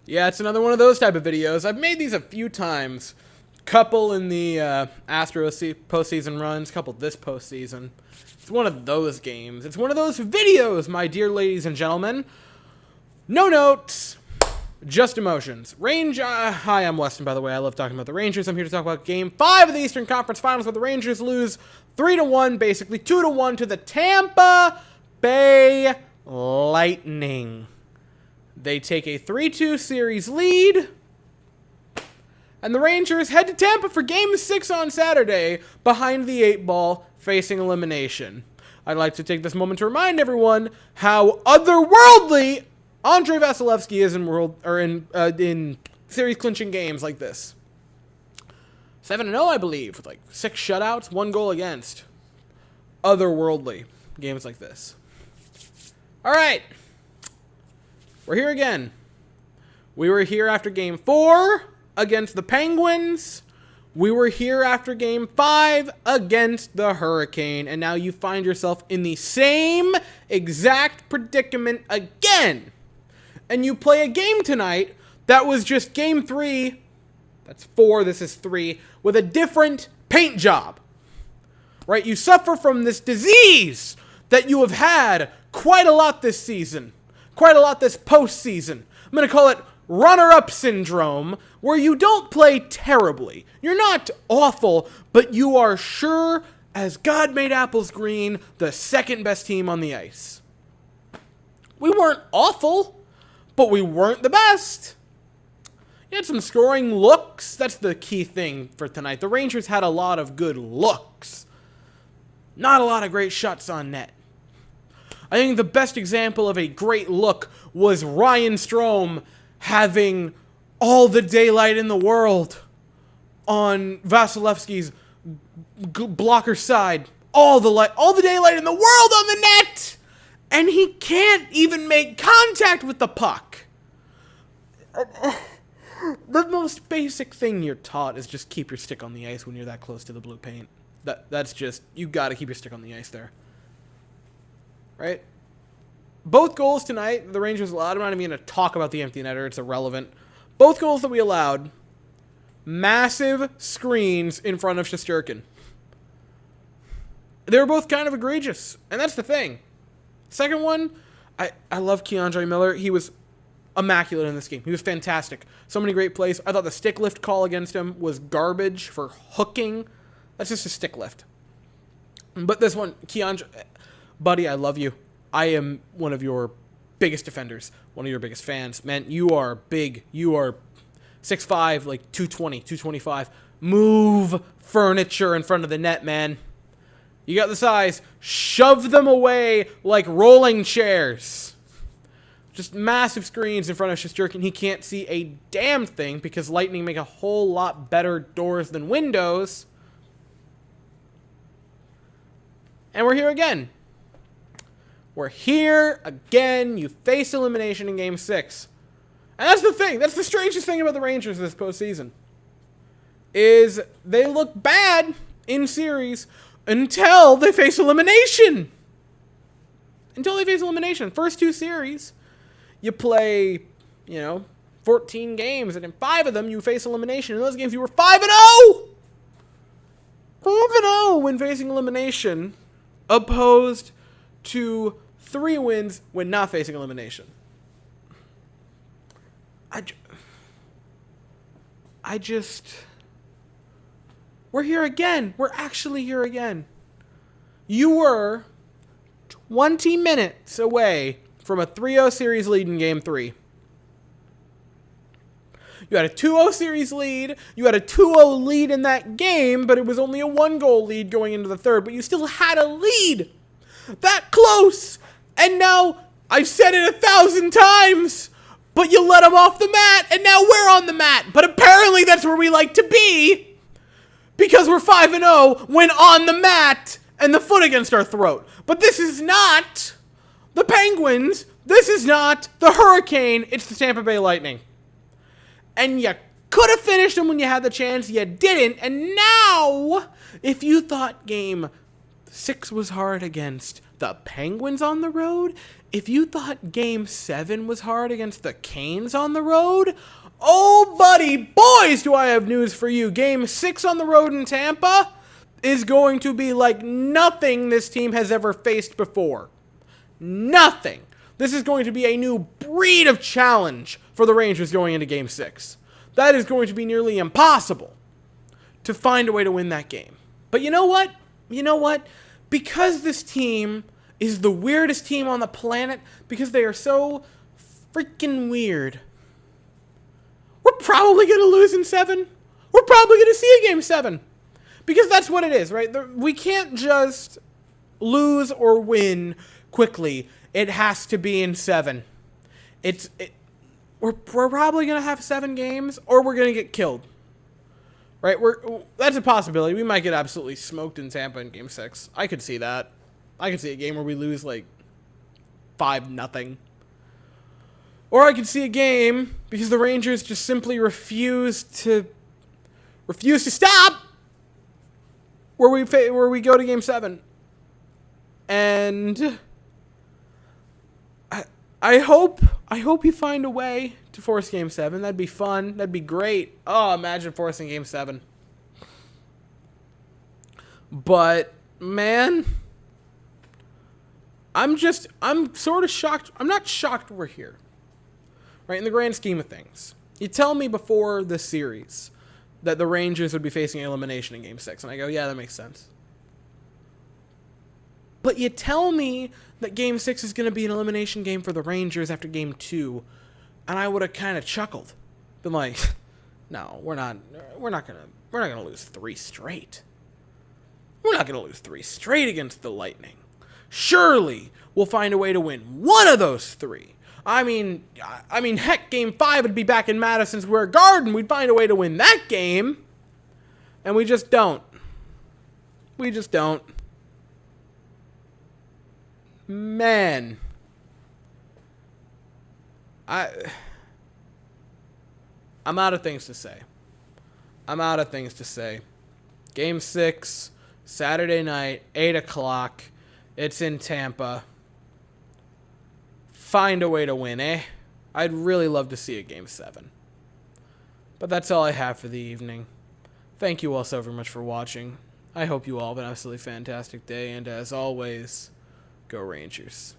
Yeah, it's another one of those type of videos. I've made these a few times. Couple in the Astros postseason runs, couple this postseason. It's one of those games. It's one of those videos, my dear ladies and gentlemen. No notes, just emotions. Hi, I'm Weston, by the way. I love talking about the Rangers. I'm here to talk about Game 5 of the Eastern Conference Finals, where the Rangers lose 3-1, basically 2-1 to the Tampa Bay Lightning. They take a 3-2 series lead, and the Rangers head to Tampa for Game 6 on Saturday, behind the 8-ball, facing elimination. I'd like to take this moment to remind everyone how otherworldly Andrei Vasilevsky is in series clinching games like this. 7-0, I believe, with like 6 shutouts, 1 goal against. Otherworldly games like this. All right. We're here again. We were here after Game 4 against the Penguins. We were here after Game 5 against the Hurricane. And now you find yourself in the same exact predicament again. And you play a game tonight that was just Game 3. That's 4, this is 3. With a different paint job. Right? You suffer from this disease that you have had quite a lot this season. Quite a lot this postseason. I'm going to call it runner-up syndrome, where you don't play terribly. You're not awful, but you are sure as God made apples green, the second best team on the ice. We weren't awful, but we weren't the best. You had some scoring looks. That's the key thing for tonight. The Rangers had a lot of good looks. Not a lot of great shots on net. I think the best example of a great look was Ryan Strome having all the daylight in the world on Vasilevsky's blocker side. All the daylight in the world on the net! And he can't even make contact with the puck. The most basic thing you're taught is just keep your stick on the ice when you're that close to the blue paint. That's just, you gotta keep your stick on the ice there. Right? Both goals tonight, the Rangers allowed. I'm not even going to talk about the empty netter. It's irrelevant. Both goals that we allowed, massive screens in front of Shesterkin. They were both kind of egregious. And that's the thing. Second one, I love Keandre Miller. He was immaculate in this game. He was fantastic. So many great plays. I thought the stick lift call against him was garbage for hooking. That's just a stick lift. But this one, Keandre, buddy, I love you. I am one of your biggest defenders, one of your biggest fans. Man, you are big. You are 6'5", like 220, 225. Move furniture in front of the net, man. You got the size. Shove them away like rolling chairs. Just massive screens in front of Shesterkin. He can't see a damn thing because Lightning make a whole lot better doors than windows. And we're here again. We're here again. You face elimination in Game 6. And that's the thing. That's the strangest thing about the Rangers this postseason. Is they look bad in series until they face elimination. Until they face elimination. First 2 series, you play, 14 games. And in 5 of them, you face elimination. In those games, you were 5-0! 5-0 when facing elimination. Opposed to 3 wins when not facing elimination. We're here again. We're actually here again. You were 20 minutes away from a 3-0 series lead in Game 3. You had a 2-0 series lead. You had a 2-0 lead in that game, but it was only a 1-goal lead going into the third. But you still had a lead. That close. And now, I've said it 1,000 times, but you let them off the mat, and now we're on the mat. But apparently that's where we like to be, because we're 5-0 when on the mat and the foot against our throat. But this is not the Penguins. This is not the Hurricane. It's the Tampa Bay Lightning. And you could have finished them when you had the chance. You didn't. And now, if you thought Game 6 was hard against the Penguins on the road, if you thought Game 7 was hard against the Canes on the road, oh, buddy, boys, do I have news for you. Game 6 on the road in Tampa is going to be like nothing this team has ever faced before. Nothing. This is going to be a new breed of challenge for the Rangers going into Game 6. That is going to be nearly impossible to find a way to win that game. But you know what? Because this team is the weirdest team on the planet, because they are so freaking weird, we're probably going to lose in 7. We're probably going to see a Game 7. Because that's what it is, right? We can't just lose or win quickly. It has to be in 7. We're probably going to have 7 games, or we're going to get killed. Right? That's a possibility. We might get absolutely smoked in Tampa in Game 6. I could see that. I could see a game where we lose like 5-0. Or I could see a game because the Rangers just simply refuse to stop, where we go to Game 7. And I hope you find a way to force Game 7. That'd be fun. That'd be great. Oh, imagine forcing Game 7. But, man, I'm sort of shocked. I'm not shocked we're here. Right? In the grand scheme of things. You tell me before this series that the Rangers would be facing elimination in Game 6. And I go, yeah, that makes sense. But you tell me that Game 6 is going to be an elimination game for the Rangers after Game 2, and I would have kind of chuckled. Been like, no, we're not going to lose 3 straight. We're not going to lose 3 straight against the Lightning. Surely we'll find a way to win one of those 3. I mean, heck, Game 5 would be back in Madison Square Garden. We'd find a way to win that game. And we just don't. We just don't. Man. I'm out of things to say. Game 6, Saturday night, 8 o'clock. It's in Tampa. Find a way to win, eh? I'd really love to see a Game 7. But that's all I have for the evening. Thank you all so very much for watching. I hope you all have an absolutely fantastic day, and as always, go Rangers.